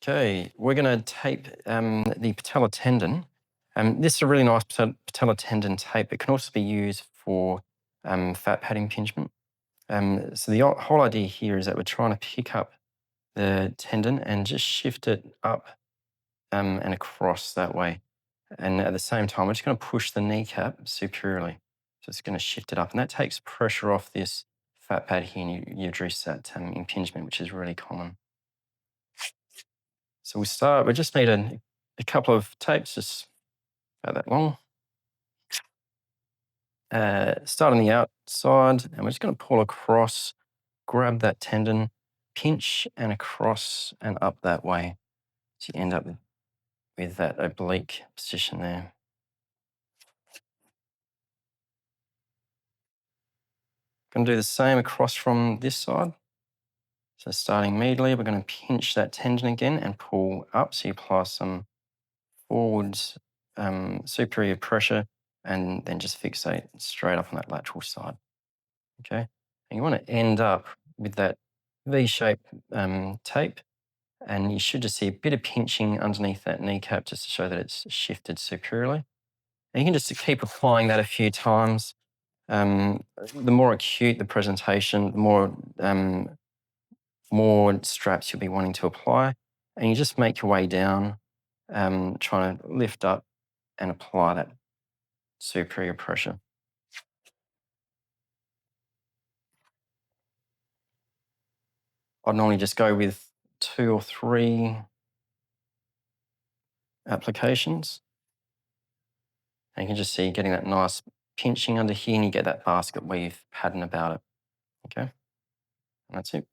Okay, we're going to tape the patella tendon. This is a really nice patella tendon tape. It can also be used for fat pad impingement. So the whole idea here is that we're trying to pick up the tendon and just shift it up and across that way. And at the same time, we're just going to push the kneecap superiorly. So it's going to shift it up. And that takes pressure off this fat pad here, and you address that impingement, which is really common. So we just need a couple of tapes, just about that long. Start on the outside, and we're just going to pull across, grab that tendon, pinch and across and up that way. So you end up with that oblique position there. Going to do the same across from this side. So starting immediately, we're going to pinch that tendon again and pull up. So you apply some forwards superior pressure and then just fixate straight up on that lateral side. Okay, and you want to end up with that V-shaped tape, and you should just see a bit of pinching underneath that kneecap just to show that it's shifted superiorly. And you can just keep applying that a few times. The more acute the presentation, the more straps you'll be wanting to apply, and you just make your way down, trying to lift up and apply that superior pressure. I'd normally just go with 2 or 3 applications. And you can just see getting that nice pinching under here, and you get that basket weave pattern about it. Okay, and that's it.